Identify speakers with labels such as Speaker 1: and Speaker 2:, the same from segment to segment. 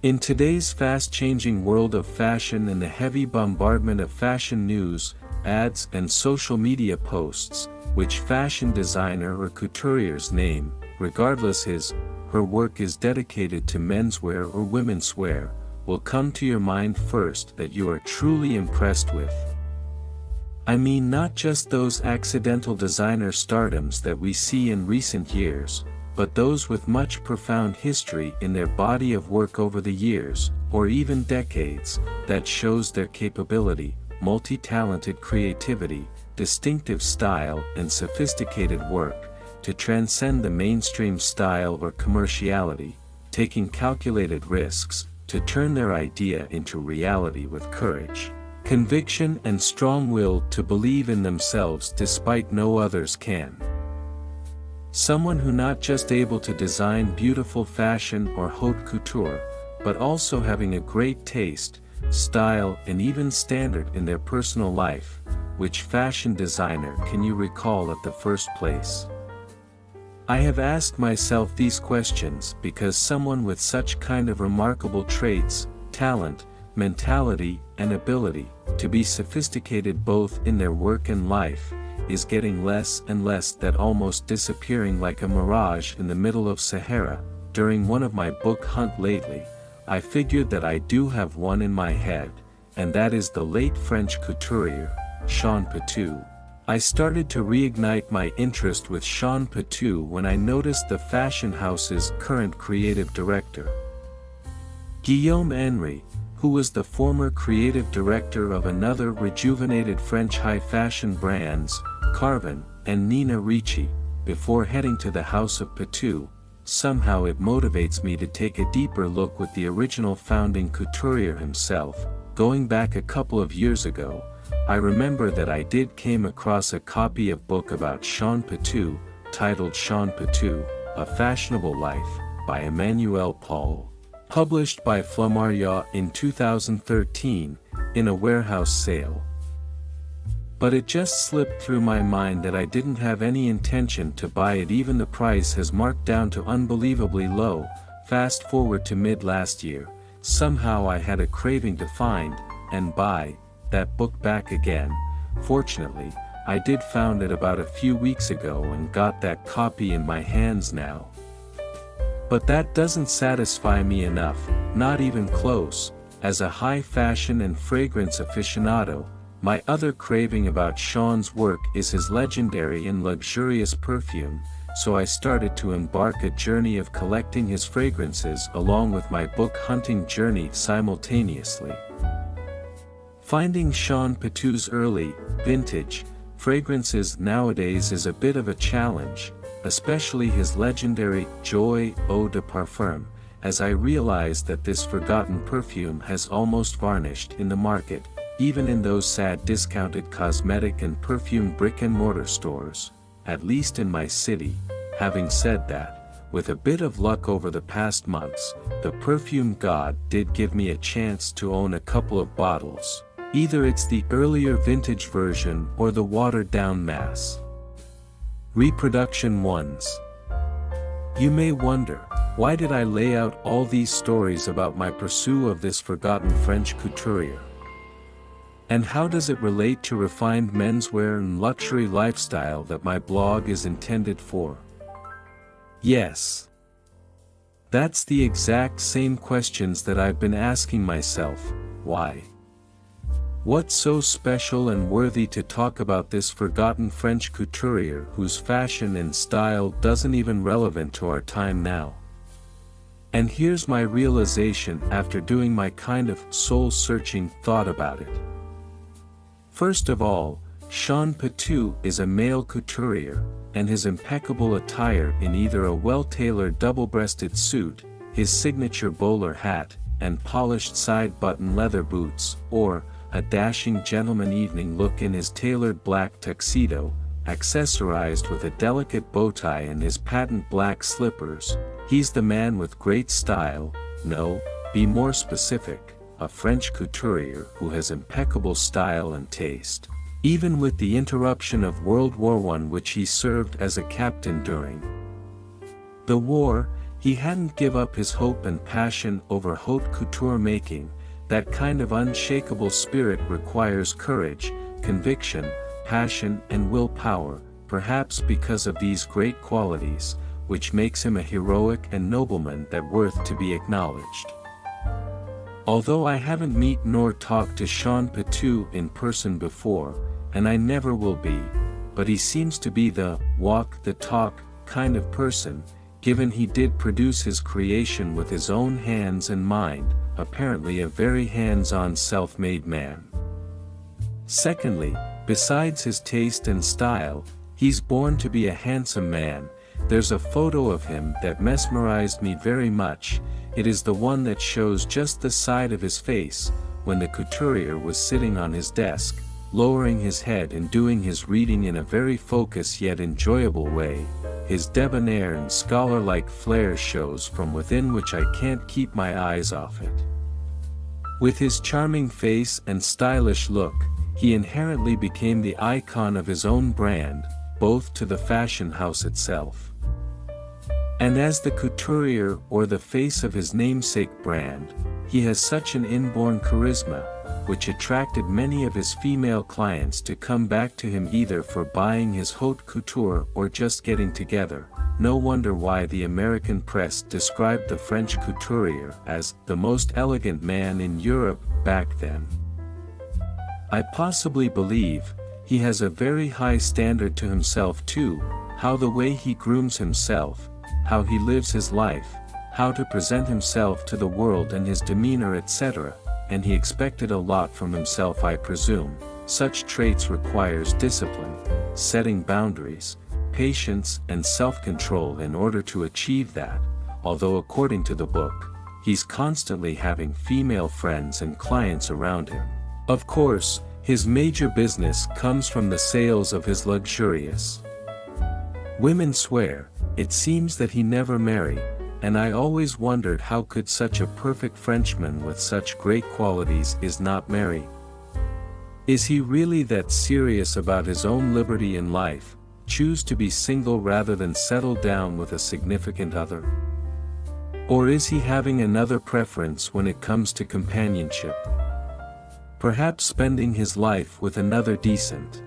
Speaker 1: In today's fast-changing world of fashion and the heavy bombardment of fashion news, ads and social media posts, which fashion designer or couture's name, regardless her work is dedicated to menswear or womenswear, will come to your mind first that you are truly impressed with. I mean not just those accidental designer stardoms that we see in recent years, but those with much profound history in their body of work over the years, or even decades, that shows their capability, multi-talented creativity, distinctive style and sophisticated work, to transcend the mainstream style or commerciality, taking calculated risks, to turn their idea into reality with courage, conviction and strong will to believe in themselves despite no others can. Someone who not just able to design beautiful fashion or haute couture, but also having a great taste, style and even standard in their personal life. Which fashion designer can you recall at the first place? I have asked myself these questions because someone with such kind of remarkable traits, talent, mentality and ability to be sophisticated both in their work and life, is getting less and less, that almost disappearing like a mirage in the middle of Sahara. During one of my book hunt lately, I figured that I do have one in my head, and that is the late French couturier, Jean Patou. I started to reignite my interest with Jean Patou when I noticed the fashion house's current creative director, Guillaume Henry, who was the former creative director of another rejuvenated French high-fashion brands, Carven and Nina Ricci, before heading to the house of Patou. Somehow it motivates me to take a deeper look with the original founding couturier himself. Going back a couple of years ago, I remember that I came across a copy of book about Jean Patou, titled Jean Patou, A Fashionable Life, by Emmanuel Paul, published by Flammarion in 2013, in a warehouse sale. But it just slipped through my mind that I didn't have any intention to buy it, even the price has marked down to unbelievably low. Fast forward to mid last year, somehow I had a craving to find, and buy, that book back again. Fortunately, I did found it about a few weeks ago and got that copy in my hands now. But that doesn't satisfy me enough, not even close. As a high fashion and fragrance aficionado, my other craving about Jean's work is his legendary and luxurious perfume, so I started to embark a journey of collecting his fragrances along with my book hunting journey simultaneously. Finding Jean Patou's early, vintage, fragrances nowadays is a bit of a challenge, especially his legendary Joy Eau de Parfum, as I realized that this forgotten perfume has almost vanished in the market, even in those sad discounted cosmetic and perfume brick-and-mortar stores, at least in my city. Having said that, with a bit of luck over the past months, the perfume god did give me a chance to own a couple of bottles. Either it's the earlier vintage version or the watered-down mass reproduction ones. You may wonder, why did I lay out all these stories about my pursuit of this forgotten French couturier? And how does it relate to refined menswear and luxury lifestyle that my blog is intended for? Yes. That's the exact same questions that I've been asking myself. Why? What's so special and worthy to talk about this forgotten French couturier whose fashion and style doesn't even relevant to our time now? And here's my realization after doing my kind of soul-searching thought about it. First of all, Jean Patou is a male couturier, and his impeccable attire in either a well-tailored double-breasted suit, his signature bowler hat, and polished side-button leather boots, or a dashing gentleman evening look in his tailored black tuxedo, accessorized with a delicate bow tie and his patent black slippers, he's the man with great style. No, be more specific, a French couturier who has impeccable style and taste. Even with the interruption of World War I, which he served as a captain during. The war, He hadn't give up his hope and passion over haute couture making. That kind of unshakable spirit requires courage, conviction, passion and willpower, perhaps because of these great qualities, which makes him a heroic and nobleman that worth to be acknowledged. Although I haven't met nor talked to Jean Patou in person before, and I never will be, but he seems to be the walk the talk kind of person, given he did produce his creation with his own hands and mind, apparently a very hands-on self-made man. Secondly, besides his taste and style, he's born to be a handsome man. There's a photo of him that mesmerized me very much. It is the one that shows just the side of his face, when the couturier was sitting on his desk, lowering his head and doing his reading in a very focused yet enjoyable way. His debonair and scholar-like flair shows from within which I can't keep my eyes off it. With his charming face and stylish look, he inherently became the icon of his own brand, both to the fashion house itself, and as the couturier or the face of his namesake brand. He has such an inborn charisma, which attracted many of his female clients to come back to him either for buying his haute couture or just getting together. No wonder why the American press described the French couturier as the most elegant man in Europe back then. I possibly believe he has a very high standard to himself too, how the way he grooms himself, how he lives his life, how to present himself to the world and his demeanor etc., and he expected a lot from himself I presume. Such traits requires discipline, setting boundaries, patience and self-control in order to achieve that, although according to the book, he's constantly having female friends and clients around him. Of course, his major business comes from the sales of his luxurious menswear. It seems that he never married, and I always wondered how could such a perfect Frenchman with such great qualities is not marry. Is he really that serious about his own liberty in life, choose to be single rather than settle down with a significant other? Or is he having another preference when it comes to companionship? Perhaps spending his life with another decent,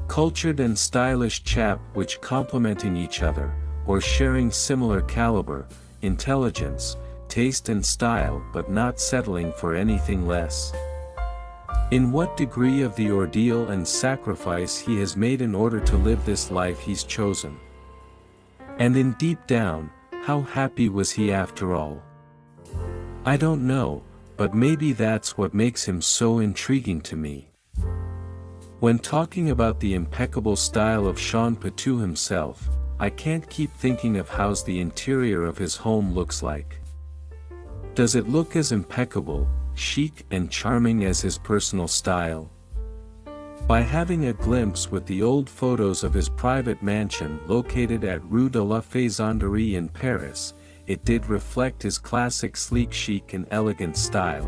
Speaker 1: cultured and stylish chap which complementing each other, or sharing similar caliber, intelligence, taste and style but not settling for anything less. In what degree of the ordeal and sacrifice he has made in order to live this life he's chosen. And in deep down, how happy was he after all? I don't know, but maybe that's what makes him so intriguing to me. When talking about the impeccable style of Jean Patou himself, I can't keep thinking of how the interior of his home looks like. Does it look as impeccable, chic and charming as his personal style? By having a glimpse with the old photos of his private mansion located at Rue de la Faisanderie in Paris, it did reflect his classic sleek chic and elegant style.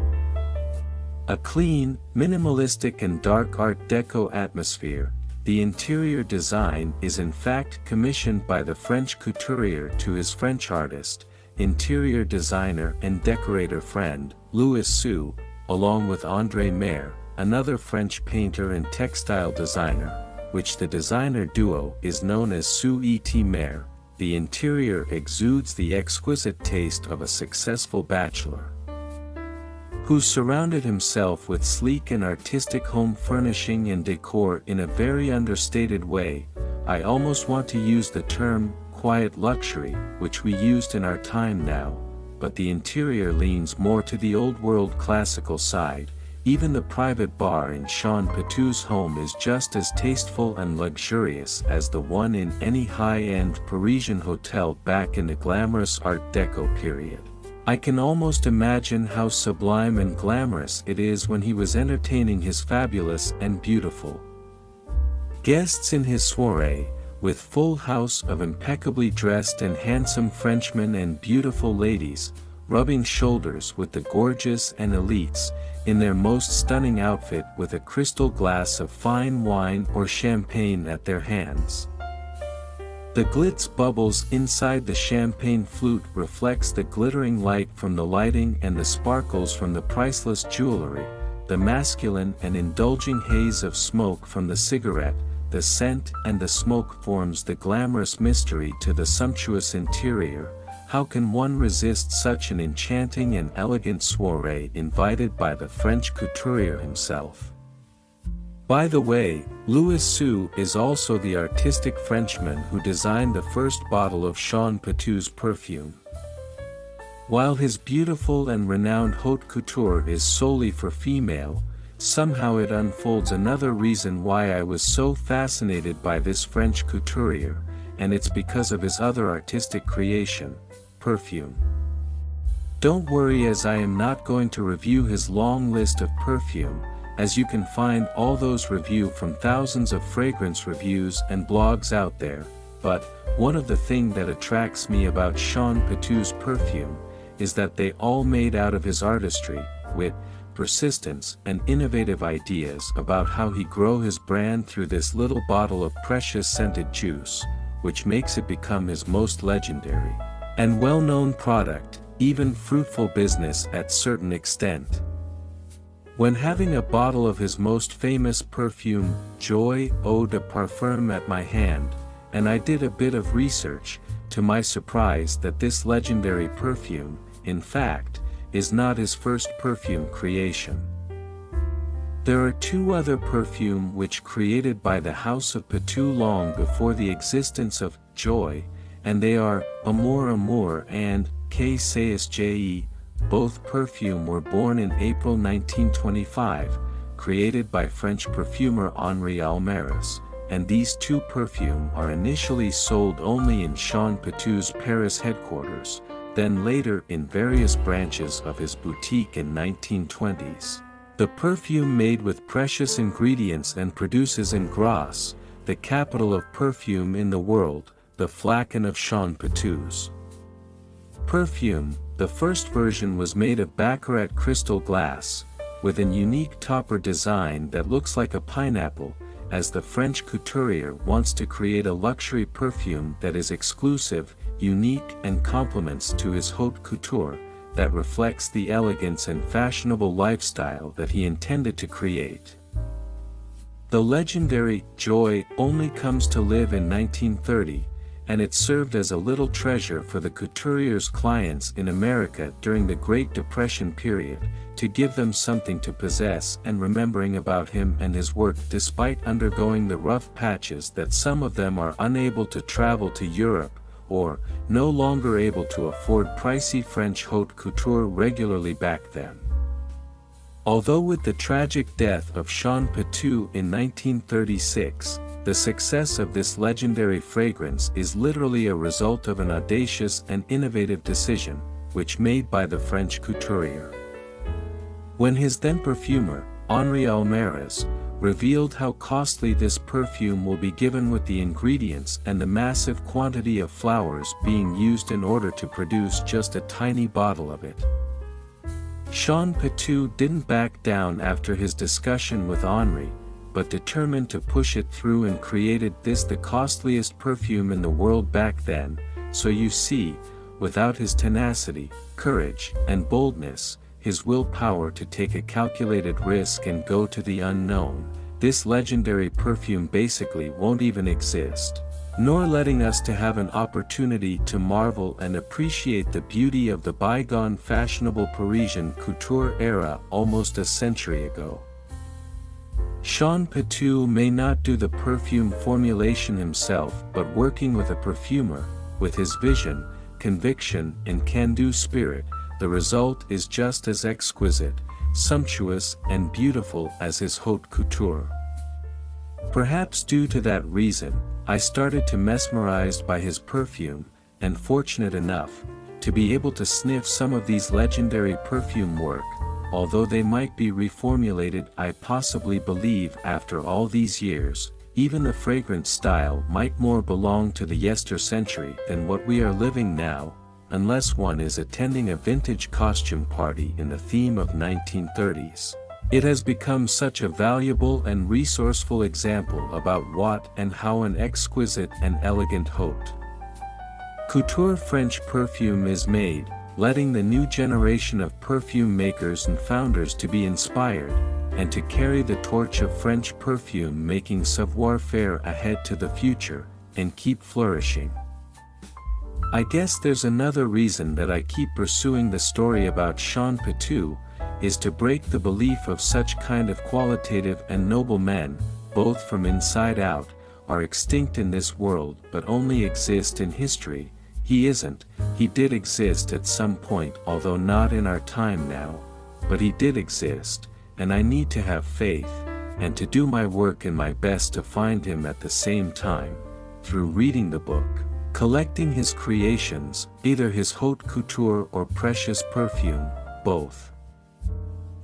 Speaker 1: A clean, minimalistic and dark Art Deco atmosphere. The interior design is in fact commissioned by the French couturier to his French artist, interior designer and decorator friend, Louis Sue, along with André Maire, another French painter and textile designer, which the designer duo is known as Sue et Maire. The interior exudes the exquisite taste of a successful bachelor who surrounded himself with sleek and artistic home furnishing and decor in a very understated way. I almost want to use the term quiet luxury, which we used in our time now, but the interior leans more to the old world classical side. Even the private bar in Jean Patou's home is just as tasteful and luxurious as the one in any high-end Parisian hotel back in the glamorous Art Deco period. I can almost imagine how sublime and glamorous it is when he was entertaining his fabulous and beautiful guests in his soirée, with full house of impeccably dressed and handsome Frenchmen and beautiful ladies, rubbing shoulders with the gorgeous and elites, in their most stunning outfit with a crystal glass of fine wine or champagne at their hands. The glitz bubbles inside the champagne flute reflects the glittering light from the lighting and the sparkles from the priceless jewelry, the masculine and indulging haze of smoke from the cigarette, the scent and the smoke forms the glamorous mystery to the sumptuous interior. How can one resist such an enchanting and elegant soiree invited by the French couturier himself? By the way, Louis Sue is also the artistic Frenchman who designed the first bottle of Jean Patou's perfume. While his beautiful and renowned haute couture is solely for female, somehow it unfolds another reason why I was so fascinated by this French couturier, and it's because of his other artistic creation, perfume. Don't worry, as I am not going to review his long list of perfume, as you can find all those reviews from thousands of fragrance reviews and blogs out there, but one of the things that attracts me about Jean Patou's perfume is that they all made out of his artistry, wit, persistence and innovative ideas about how he grow his brand through this little bottle of precious scented juice, which makes it become his most legendary and well-known product, even fruitful business at certain extent. When having a bottle of his most famous perfume, Joy Eau de Parfum at my hand, and I did a bit of research, to my surprise that this legendary perfume, in fact, is not his first perfume creation. There are two other perfumes which created by the House of Patou long before the existence of Joy, and they are Amour Amour and Que Sais-je. Both perfume were born in April 1925, created by French perfumer Henri Almaris, and these two perfumes are initially sold only in Jean Patou's Paris headquarters, then later in various branches of his boutique in 1920s. The perfume made with precious ingredients and produces in Grasse, the capital of perfume in the world, the flacon of Jean Patou's perfume. The first version was made of baccarat crystal glass, with an unique topper design that looks like a pineapple, as the French couturier wants to create a luxury perfume that is exclusive, unique and complements to his haute couture, that reflects the elegance and fashionable lifestyle that he intended to create. The legendary Joy only comes to live in 1930, and it served as a little treasure for the couturier's clients in America during the Great Depression period, to give them something to possess and remembering about him and his work despite undergoing the rough patches that some of them are unable to travel to Europe, or no longer able to afford pricey French haute couture regularly back then. Although with the tragic death of Jean Patou in 1936, the success of this legendary fragrance is literally a result of an audacious and innovative decision, which made by the French couturier. When his then perfumer, Henri Almaris, revealed how costly this perfume will be given with the ingredients and the massive quantity of flowers being used in order to produce just a tiny bottle of it. Jean Patou didn't back down after his discussion with Henri, but determined to push it through and created this, the costliest perfume in the world back then. So you see, without his tenacity, courage, and boldness, his willpower to take a calculated risk and go to the unknown, this legendary perfume basically won't even exist, nor letting us to have an opportunity to marvel and appreciate the beauty of the bygone fashionable Parisian couture era almost a century ago. Jean Patou may not do the perfume formulation himself, but working with a perfumer, with his vision, conviction and can-do spirit, the result is just as exquisite, sumptuous and beautiful as his haute couture. Perhaps due to that reason, I started to mesmerized by his perfume, and fortunate enough to be able to sniff some of these legendary perfume work. Although they might be reformulated, I possibly believe after all these years, even the fragrance style might more belong to the yester century than what we are living now, unless one is attending a vintage costume party in the theme of 1930s. It has become such a valuable and resourceful example about what and how an exquisite and elegant haute couture French perfume is made, letting the new generation of perfume makers and founders to be inspired, and to carry the torch of French perfume making savoir-faire ahead to the future, and keep flourishing. I guess there's another reason that I keep pursuing the story about Patou, is to break the belief of such kind of qualitative and noble men, both from inside out, are extinct in this world but only exist in history. He isn't, he did exist at some point, although not in our time now, but he did exist, and I need to have faith, and to do my work and my best to find him at the same time, through reading the book, collecting his creations, either his haute couture or precious perfume, both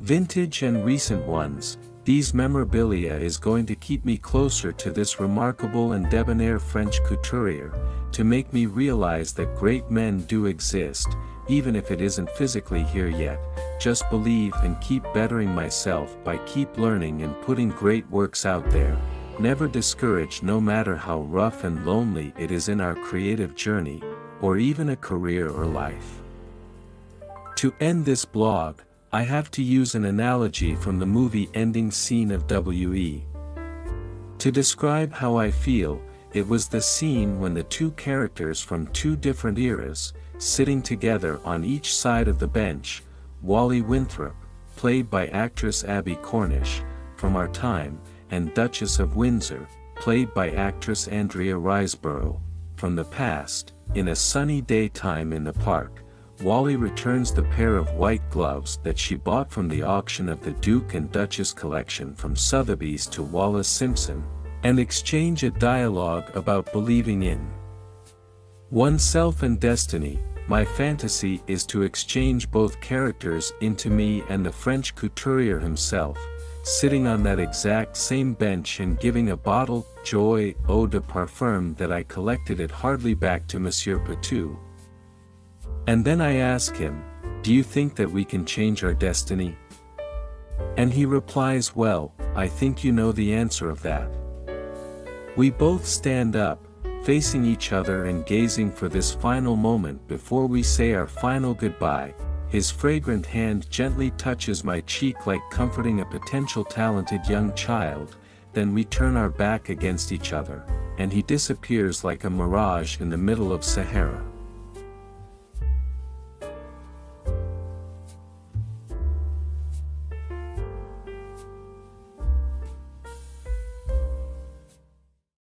Speaker 1: vintage and recent ones. These memorabilia is going to keep me closer to this remarkable and debonair French couturier, to make me realize that great men do exist, even if it isn't physically here yet. Just believe and keep bettering myself by keep learning and putting great works out there. Never discouraged no matter how rough and lonely it is in our creative journey, or even a career or life. To end this blog, I have to use an analogy from the movie ending scene of W.E. To describe how I feel, it was the scene when the two characters from two different eras, sitting together on each side of the bench, Wally Winthrop, played by actress Abby Cornish, from our time, and Duchess of Windsor, played by actress Andrea Riseborough, from the past. In a sunny daytime in the park, Wally returns the pair of white gloves that she bought from the auction of the Duke and Duchess collection from Sotheby's to Wallace Simpson, and exchange a dialogue about believing in oneself and destiny. My fantasy is to exchange both characters into me and the French couturier himself, sitting on that exact same bench and giving a bottle joy eau de parfum that I collected it hardly back to Monsieur Patou. And then I ask him, do you think that we can change our destiny? And he replies, well, I think you know the answer of that. We both stand up, facing each other and gazing for this final moment before we say our final goodbye. His fragrant hand gently touches my cheek like comforting a potential talented young child, then we turn our back against each other, and he disappears like a mirage in the middle of Sahara.